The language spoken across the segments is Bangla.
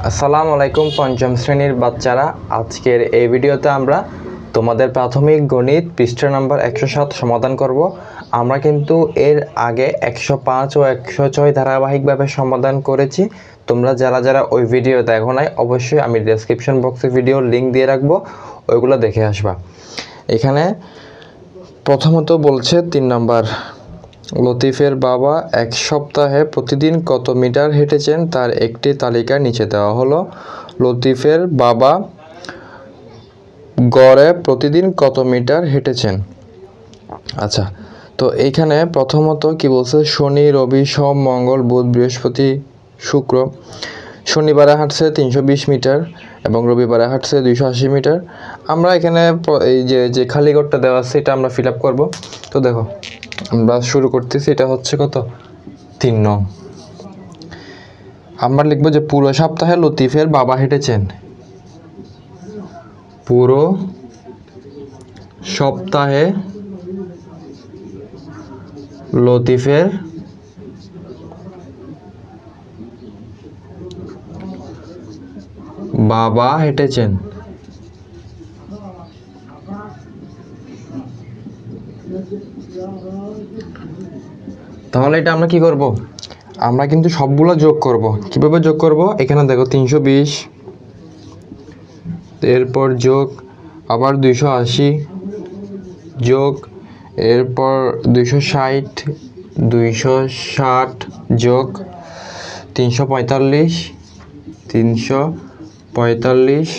আসসালামু আলাইকুম পঞ্চম শ্রেণীর বাচ্চারা, আজকের এই ভিডিওতে আমরা তোমাদের প্রাথমিক গণিত পৃষ্ঠা নাম্বার 107 সমাধান করব। আমরা কিন্তু এর আগে 105 ও 106 ধারাবাহিকভাবে সমাধান করেছি। তোমরা যারা যারা ওই ভিডিও দেখো নাই, অবশ্যই আমি ডেসক্রিপশন বক্সে ভিডিওর লিঙ্ক দিয়ে রাখবো, ওইগুলো দেখে আসবা। এখানে প্রথমত বলছে 3 নাম্বার, লতিফের বাবা এক সপ্তাহে প্রতিদিন কত মিটার হেঁটেছেন তার একটি তালিকা নিচে দেওয়া হলো। লতিফের বাবা গড়ে প্রতিদিন কত মিটার হেঁটেছেন। আচ্ছা, তো এইখানে প্রথমত কি বলছে, শনি, রবি, সোম, মঙ্গল, বুধ, বৃহস্পতি, শুক্র। শনিবারে হাঁটছে 320 মিটার এবং রবিবারে হাঁটছে 280 মিটার। আমরা এখানে এই যে খালি ঘরটা দেওয়া আছে এটা আমরা ফিল আপ করবো। তো দেখো, আমরা শুরু করতেছি। এটা হচ্ছে কত, 3 নং। আমরা লিখবো যে পুরো সপ্তাহে লতিফের বাবা হেঁটেছেন। পুরো সপ্তাহে লতিফের বাবা হেঁটেছেন। তাহলে এটা আমরা কি করব, আমরা কিন্তু সবগুলো যোগ করব। কিভাবে যোগ করব, এখানে দেখো 320, এরপর যোগ, আবার 280 যোগ, এরপর 260, 260 যোগ 345, 345,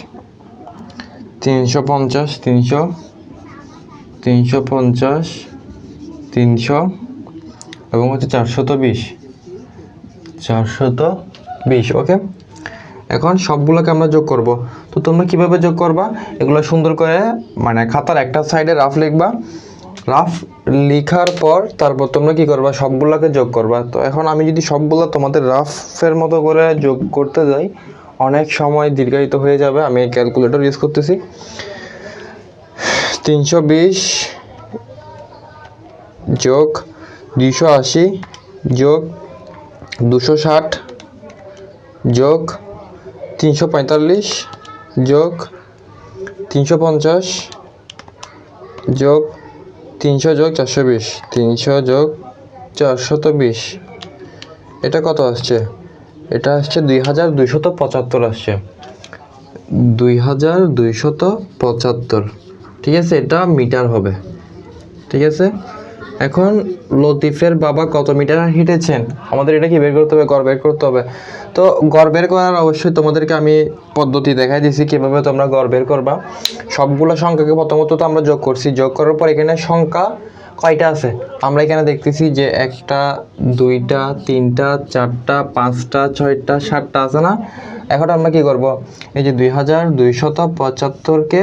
350, 350, 300 এবং হচ্ছে 420, 420। ওকে, এখন সবগুলোকে আমরা যোগ করব। তো তোমরা কিভাবে যোগ করবা, এগুলো সুন্দর করে মানে খাতার একটা সাইডে রাফ লিখবা। রাফ লেখার পর তারপর তোমরা কি করবা, সবগুলোকে যোগ করবা। তো এখন আমি যদি সবগুলো তোমাদের রাফের মতো করে যোগ করতে যাই, অনেক সময় দীর্ঘায়িত হয়ে যাবে। আমি ক্যালকুলেটর ইউজ করতেছি। 320 যোগ 280 যোগ 260 যোগ 345 যোগ 350 যোগ 300 যোগ 420, 300 যোগ 420। এটা কত আসছে, এটা আসছে 2275 আসছে, 2275। ঠিক আছে, এটা মিটার হবে। ঠিক আছে, এখন লতিফের বাবা কত মিটার হেঁটেছেন, আমাদের এটা কি বের করতে হবে, গড় বের করতে হবে। তো গড় বের করার অবশ্যই তোমাদেরকে আমি পদ্ধতি দেখাই দিয়েছি কিভাবে তোমরা গড় বের করবা। সবগুলো সংখ্যাকে প্রথমত তো আমরা যোগ করছি, যোগ করার পর এখানে সংখ্যা কয়টা আছে আমরা এখানে দেখতেছি যে 1টা 2টা 3টা 4টা 5টা 6টা 7টা আছে না। এখন আমরা কি করব, এই যে 2275কে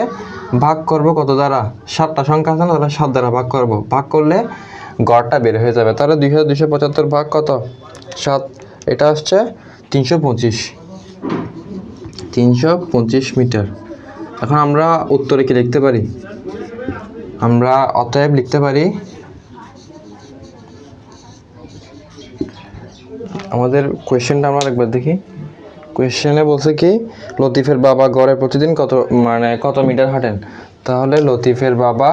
ভাগ করব কত দ্বারা, 7টা সংখ্যা আছে না, তাহলে 7 দ্বারা ভাগ করব। ভাগ করলে গড়টা বের হয়ে যাবে। তাহলে 2275 ভাগ কত, 7, এটা আসছে 325, 325 মিটার। এখন আমরা উত্তরে কি লিখতে পারি, আমরা অতএব লিখতে পারি, আমাদের কোয়েশ্চেনটা আমরা একবার দেখি। কোয়েশ্চেনে বলছে কি, লতিফের বাবা গড়ে প্রতিদিন কত মিটার হাঁটেন। তাহলে লতিফের বাবা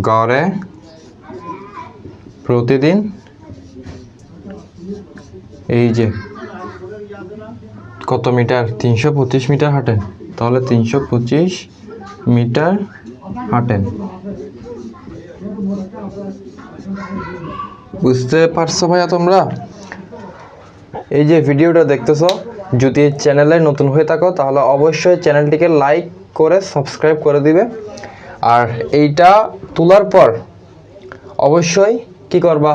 গড়ে প্রতিদিন, এই যে কত মিটার, 325 মিটার হাঁটেন। তাহলে 325 মিটার হাঁটেন। বুঝতে পারছো ভাইয়া তোমরা? এই যে ভিডিওটা দেখতেছো, যদি চ্যানেলে নতুন হয়ে থাকো তাহলে অবশ্যই চ্যানেলটিকে লাইক করে সাবস্ক্রাইব করে দিবে। আর এইটা তোলার পর অবশ্যই কি করবা,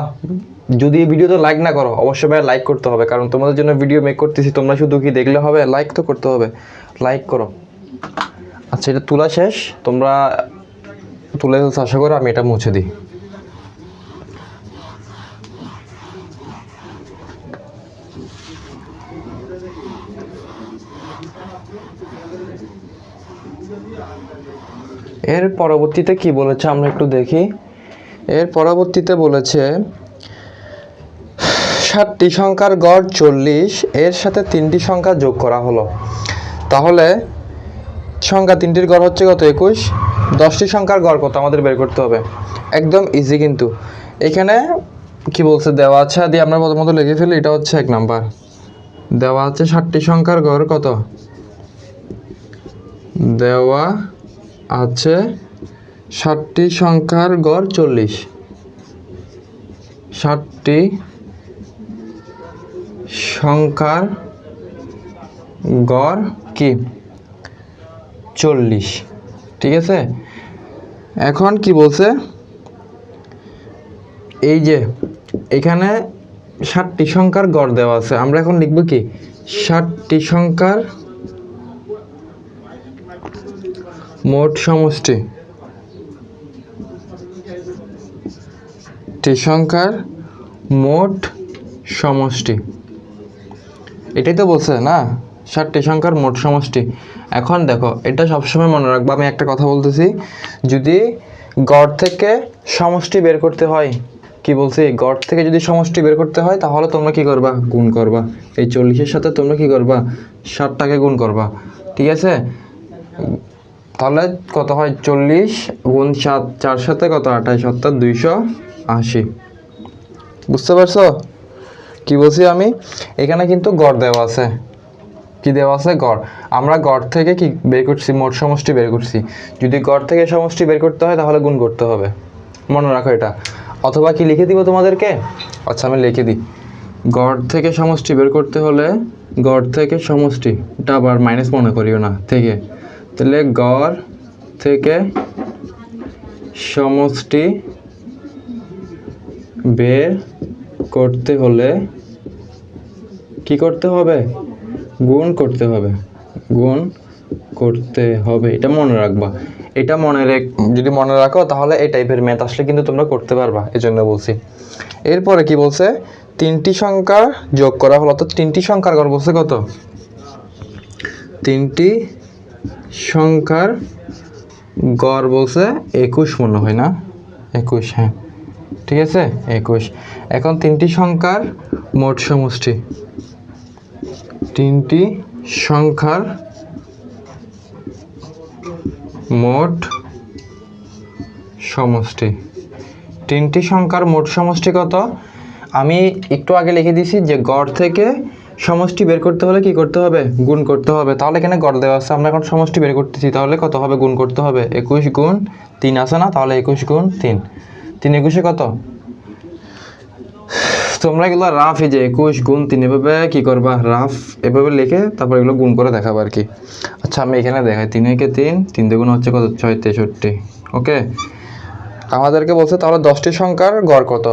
যদি এই ভিডিওতে লাইক না করো, অবশ্যই ভাই লাইক করতে হবে, কারণ তোমাদের জন্য ভিডিও মেক করতেছি। তোমরা শুধু কি দেখলে হবে, লাইক তো করতে হবে, লাইক করো। আচ্ছা, এটা তোলা শেষ, তোমরা তুলে ফেলছো আশা করো, আমি এটা মুছে দিই। এর পরবর্তীতে কি বলেছে আমরা একটু দেখি। এর পরবর্তীতে বলেছে 7টি সংখ্যার গড় 40, এর সাথে 3টি সংখ্যা যোগ করা হলো, তাহলে সংখ্যা 3টির গড় হচ্ছে কত? 21। 10টি সংখ্যার গড় কত আমাদের বের করতে হবে। একদম ইজি, কিন্তু এখানে কি বলছে দেওয়া আছে দিয়ে আমরা প্রথমত লিখে ফেলি। এটা হচ্ছে 1 নাম্বার, দেওয়া আছে 7টি সংখ্যার গড় কত, দেওয়া আছে 7টি সংখ্যার গড় 40। 7টি সংখ্যার গড় কি 40, ঠিক আছে। এখন কি বলছে, এই যে এখানে 7টি সংখ্যার গড় দেওয়া আছে, আমরা এখন লিখব কি 7টি সংখ্যার মোট সমষ্টি। টি সংখ্যার মোট সমষ্টি, এটাই তো বলছে না, 7টি সংখ্যার মোট সমষ্টি। এখন দেখো, এটা সবসময় মনে রাখবো, আমি একটা কথা বলতেছি, যদি গড় থেকে সমষ্টি বের করতে হয়, কি বলছি, গড় থেকে যদি সমষ্টি বের করতে হয় তাহলে তোমরা কি করবা, গুণ করবা। এই 40-এর সাথে তোমরা কি করবা, 7টাকে গুণ করবা, ঠিক আছে। তাহলে কত হয়, 40 গুণ 7, 4 সাথে কত, 28, অর্থাৎ 280। বুঝতে পারছো কি বলছি আমি? এখানে কিন্তু গড় দেওয়া আছে, কি দেওয়া আছে, গড়। আমরা গড় থেকে কি বের করছি, মোট সমষ্টি বের করছি। যদি গড় থেকে সমষ্টি বের করতে হয় তাহলে গুণ করতে হবে, মনে রাখো এটা। অথবা কি লিখে দিব তোমাদেরকে, আচ্ছা আমি লিখে দিই। গড় থেকে সমষ্টি বের করতে হলে, গড় থেকে সমষ্টিটা আবার মাইনাস মনে করিও না, থেকে, তাহলে গড় থেকে সমষ্টি বের করতে হলে কি করতে হবে, গুণ করতে হবে, গুণ করতে হবে। এটা মনে রাখবা, এটা যদি মনে রাখো তাহলে এই টাইপের ম্যাথ আসলে কিন্তু তোমরা করতে পারবা, এজন্য বলছি। এরপরে কি বলছে, 3টি সংখ্যা যোগ করা হলো, তো 3টি সংখ্যার গড় বলছে কত, 3টি সংখ্যার গড় বলছে 21 মনে হয় না, 21, হ্যাঁ ঠিক আছে 21। এখন 3টি সংখ্যার মোট সমষ্টি, 3টি সংখ্যার মোট সমষ্টি, 3টি সংখ্যার মোট সমষ্টি কত, আমি একটু আগে লিখে দিয়েছি যে গড় থেকে সমষ্টি বের করতে হলে কি করতে হবে, গুণ করতে হবে। তাহলে এখানে গড় দেওয়া আছে, আমরা এখন সমষ্টি বের করতেছি, তাহলে কত হবে, গুণ করতে হবে। 21 গুণ 3 আছে না, তাহলে 21 গুণ 3, 3 21 কত, তোমরা এগুলো রাফ, এই যে 21 গুণ 3 এভাবে কি করবা, রাফ এভাবে লিখে তারপর এগুলো গুণ করে দেখাবো আর কি। আচ্ছা আমি এখানে দেখাই, 3 একে 3, 3 দুগুণ হচ্ছে কত, 6 63। ওকে, আমাদেরকে বলছে তাহলে 10টি সংখ্যার গড় কত,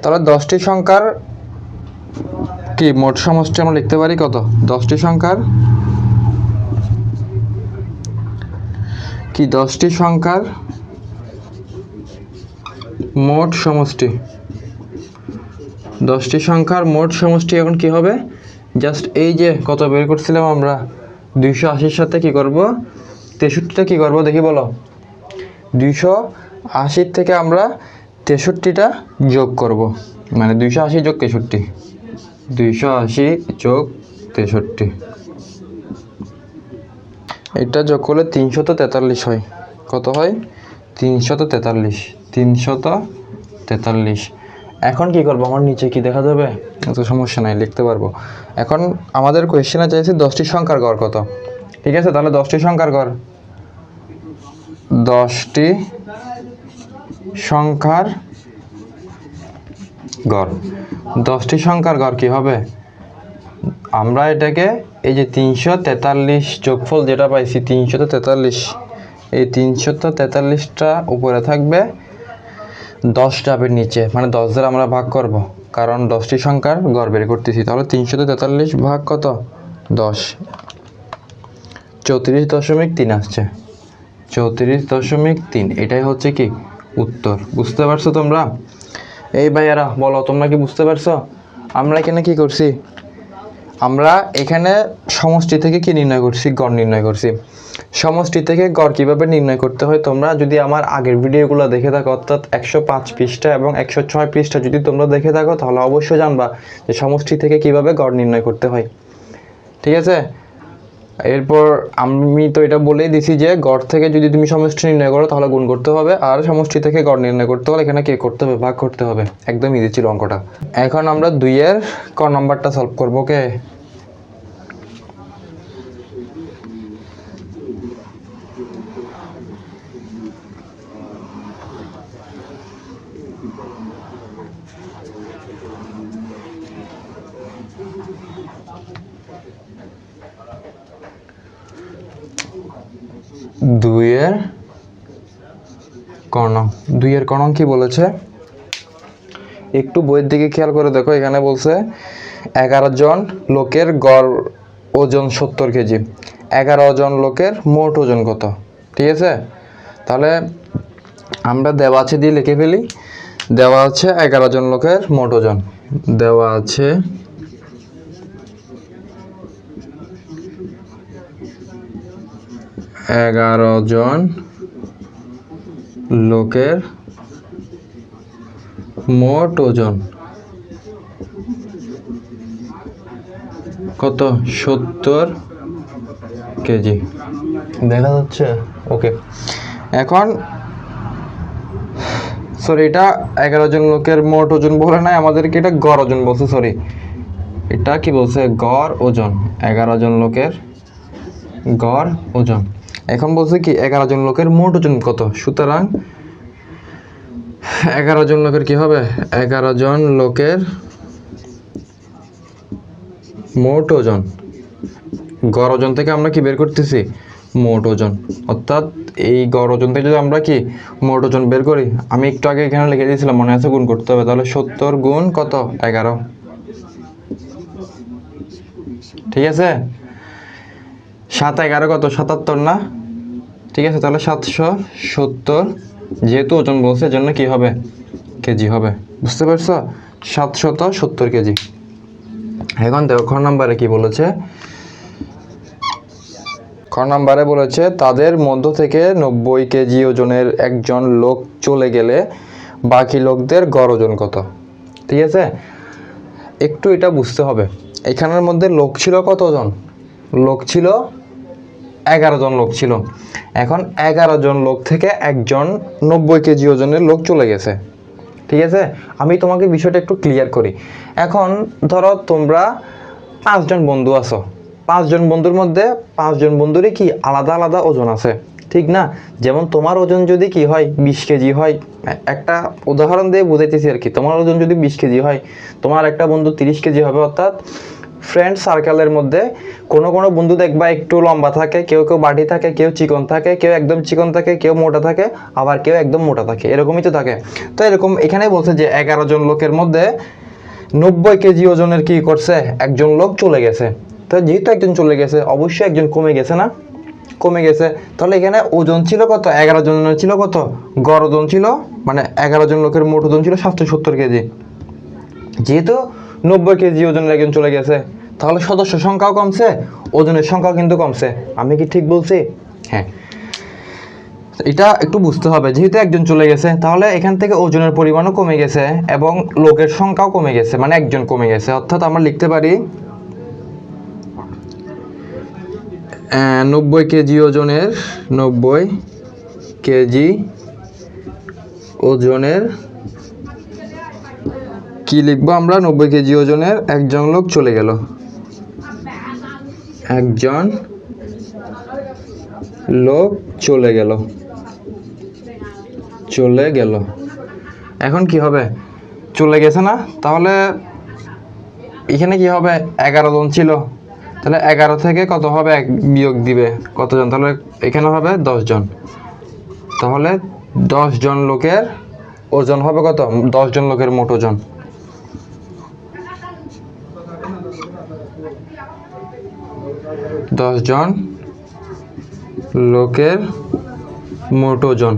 তাহলে 10টি সংখ্যার কি মোট সমষ্টি আমরা লিখতে পারি কত, 10টি সংখ্যার কি, 10টি সংখ্যার মোট সমষ্টি, 10টি সংখ্যার মোট সমষ্টি এখন কি হবে, জাস্ট এই যে কত বের করছিলাম আমরা, 280-র সাথে কি করব, 63টা কি করব দেখি বলো, 280 থেকে আমরা 63টা যোগ করব, মানে 280 যোগ 63, 280 যোগ 63, এটা যোগ করলে 343 হয়। কত হয়, 343, 343। এখন কি করবো, আমার নিচে কি দেখা যাবে, এত সমস্যা নাই, লিখতে পারবো। এখন আমাদের কোয়েশ্চেনে চাইছি 10টি সংখ্যার গড় কত, ঠিক আছে। তাহলে 10টি সংখ্যার গড়, 10টি সংখ্যার গড়, 10টি সংখ্যার গড় কি হবে, আমরা এটাকে এই যে 343 যোগফল যেটা পাইছি 343, এই 343টা উপরে থাকবে, 10 যাবে নিচে, মানে 10 দ্বারা আমরা ভাগ করব, কারণ 10টি সংখ্যার গড় বের করতেছি। তাহলে 343 ভাগ কত, 10, 34.3 আসছে, 34.3, এটাই হচ্ছে কি উত্তর। বুঝতে পারছো তোমরা? এই ভাইয়ারা বলো, তোমরা কি বুঝতে পারছো? আমরা এখানে কি করছি, আমরা এখানে সমষ্টি থেকে কি নির্ণয় করছি, গড় নির্ণয় করছি। সমষ্টি থেকে গড় কিভাবে নির্ণয় করতে হয় তোমরা যদি আমার আগের ভিডিওগুলো দেখে থাকো, অর্থাৎ 105 পৃষ্ঠা এবং 106 পৃষ্ঠা যদি তোমরা দেখে থাকো, তাহলে অবশ্যই জানবা যে সমষ্টি থেকে কিভাবে গড় নির্ণয় করতে হয়। ঠিক আছে, এরপর আমি তো এটা বলেই দিছি যে গড় থেকে যদি তুমি সমষ্টি নির্ণয় করো তাহলে গুণ করতে হবে, আর সমষ্টি থেকে গড় নির্ণয় করতে হলে এখানে কি করতে হবে, ভাগ করতে হবে। একদম ইজি ছিল অঙ্কটা। এখন আমরা 2 এর ক নাম্বারটা সলভ করবো। ওকে, দুইয়ের কর্ণ কি বলেছে একটু বইয়ের দিকে খেয়াল করে দেখো। এখানে বলছে 11 জন লোকের গড় ওজন 70 কেজি। 11 জন লোকের মোট ওজন কত? ঠিক আছে, তাহলে আমরা দেওয়া আছে দিয়ে লিখে ফেলি। দেওয়া আছে 11 জন লোকের মোট ওজন, দেওয়া আছে 11 জন লোকের মোট ওজন কত? 70 কেজি। দেখা যাচ্ছে? ওকে, এখন সরি, এটা 11 জন লোকের মোট ওজন বলে নাই, আমাদেরকে এটা গড় ওজন বলছে। সরি, এটা কি বলছে? গড় ওজন। 11 জন লোকের গড় ওজন। এখন বলছে কি 11 জন লোকের মোট ওজন কত, সুতরাং 11 জন লোকের কি হবে? 11 জন লোকের মোট ওজন, গড় ওজন থেকে আমরা কি বের করতেছি? মোট ওজন। অর্থাৎ এই গড় ওজন থেকে যদি আমরা কি মোট ওজন বের করি, আমি একটু আগে এখানে লিখে দিয়েছিলাম, মনে আছে? গুণ করতে হবে। তাহলে 70 গুণ কত? 11। ঠিক আছে, 7 11 কত? 77 না? ঠিক আছে, তাহলে 770, যেহেতু ওজন বলছে এজন্য কি হবে? কেজি হবে। বুঝতে পারছো? 770 কেজি। এখন দেখো খ নাম্বারে কি বলেছে। খ নাম্বারে বলেছে তাদের মধ্য থেকে 90 কেজি ওজনের একজন লোক চলে গেলে বাকি লোকদের গড় ওজন কত? ঠিক আছে, একটু এটা বুঝতে হবে। এখানের মধ্যে লোক ছিল কতজন? লোক ছিল 11 জন লোক ছিল। এখন 11 জন লোক থেকে একজন 90 কেজি ওজনের লোক চলে গেছে। ঠিক আছে, আমি তোমাকে বিষয়টা একটু ক্লিয়ার করি। এখন ধরো তোমরা 5 জন বন্ধু আছো। 5 জন বন্ধুর মধ্যে 5 জন বন্ধুরই কি আলাদা আলাদা ওজন আছে, ঠিক না? যেমন তোমার ওজন যদি কি হয় 20 কেজি হয়, একটা উদাহরণ দিয়ে বুঝাইতেছি আর কি। তোমার ওজন যদি 20 কেজি হয়, তোমার একটা বন্ধু 30 কেজি হবে। অর্থাৎ ফ্রেন্ড সার্কেলের মধ্যে কোনো কোনো বন্ধু দেখবা একটু লম্বা থাকে, কেউ কেউ বাটি থাকে, কেউ চিকন থাকে, কেউ একদম চিকন থাকে, কেউ মোটা থাকে, আবার কেউ একদম মোটা থাকে, এরকমই তো থাকে। তো এরকম এখানে বলছে যে 11 জন লোকের মধ্যে 90 কেজি ওজনের কি করছে? একজন লোক চলে গেছে। তো যেহেতু একজন চলে গেছে, অবশ্যই একজন কমে গেছে না? কমে গেছে। তাহলে এখানে ওজন ছিল কত? 11 জনের ছিল কত? গড় ওজন ছিল, মানে 11 জন লোকের মোট ওজন ছিল 770 কেজি। যেহেতু 90 কেজি ওজনের একজন চলে গেছে, তাহলে সদস্য সংখ্যাও কমছে, ওজনের সংখ্যাও কিন্তু কমছে। আমি কি ঠিক বলছি? হ্যাঁ, এটা একটু বুঝতে হবে। যেহেতু একজন চলে গেছে, তাহলে এখান থেকে ওজনের পরিমাণও কমে গেছে এবং লোকের সংখ্যাও কমে গেছে, মানে একজন কমে গেছে। অর্থাৎ আমরা লিখতে পারি 90 কেজি ওজনের 90 কেজি ওজনের কি লিখবো আমরা? 90 কেজি ওজনের একজন লোক চলে গেল। একজন লোক চলে গেল। চলে গেল। এখন কি হবে? চলে গেছে না? তাহলে এখানে কি হবে? 11 জন ছিল, তাহলে 11 থেকে কত হবে? বিয়োগ দিবে কতজন? তাহলে এখানে হবে 10 জন। তাহলে 10 জন লোকের ওজন হবে কত? 10 জন লোকের মোট ওজন। দশ জন লোকের মোট ওজন।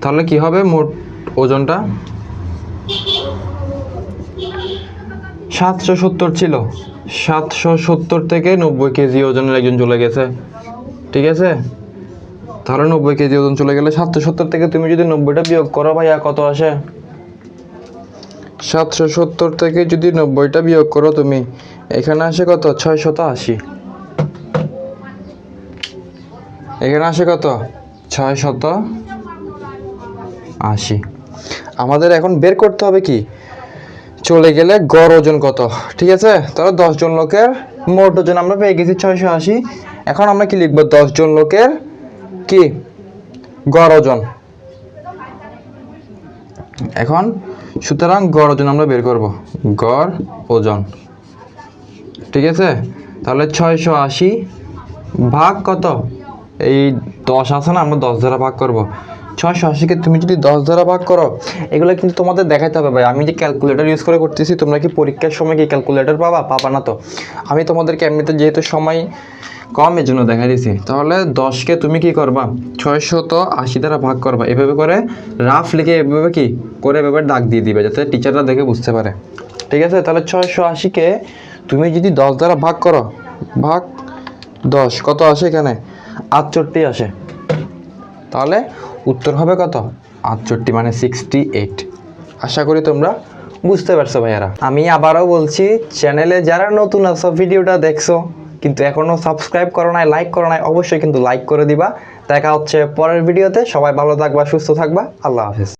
তাহলে কি হবে? মোট ওজনটা 770 ছিল। 770 থেকে 90 কেজি ওজনের একজন চলে গেছে। ঠিক আছে, তাহলে 90 কেজি ওজন চলে গেলে 770 থেকে তুমি যদি 90টা বিয়োগ করো ভাইয়া কত আসে? 770 থেকে যদি 90টা বিয়োগ করো তুমি, এখানে আসে কত? 680। এখানে আসে কত? 680। আমাদের এখন বের করতে হবে কি চলে গেলে গড় ওজন কত। ঠিক আছে, তাহলে 10 জন লোকের মোট ওজন আমরা পেয়ে গেছি 680। এখন আমরা কি লিখবো? 10 জন লোকের কি গড় ওজন। এখন সুতরাং গড় ওজন আমরা বের করব, গড় ওজন। ঠিক আছে, তাহলে 680 ভাগ কত? এই 10 আছে না, আমরা 10 দ্বারা ভাগ করব। 680কে তুমি যদি 10 দ্বারা ভাগ করো, এগুলো কিন্তু তোমাদের দেখাইতে হবে ভাই। আমি যে ক্যালকুলেটর ইউজ করে করতেছি, তোমরা কি পরীক্ষার সময় কি ক্যালকুলেটর পাবা না তো। আমি তোমাদেরকে এমনিতে যেহেতু সময় কম এর জন্য দেখা দিয়েছি। তাহলে 10কে তুমি কি করবা? 680 দ্বারা ভাগ করবা। এভাবে করে রাফ লিখে এভাবে কি করে এভাবে দাগ দিয়ে দিবে, যাতে টিচাররা দেখে বুঝতে পারে। ঠিক আছে, তাহলে 680কে তুমি যদি 10 দ্বারা ভাগ করো, ভাগ 10 কত আসে? এখানে 68 আসে। তাহলে উত্তর হবে কত? 68 মানে 68। আশা করি তোমরা বুঝতে পারছো ভাইয়ারা। আমি আবারও বলছি, চ্যানেলে যারা নতুন আছো, ভিডিওটা দেখছো কিন্তু এখনো সাবস্ক্রাইব করো নাই, লাইক করো নাই, অবশ্যই কিন্তু লাইক করে দিবা। দেখা হচ্ছে পরের ভিডিওতে। সবাই ভালো থাকবা, সুস্থ থাকবা। আল্লাহ হাফেজ।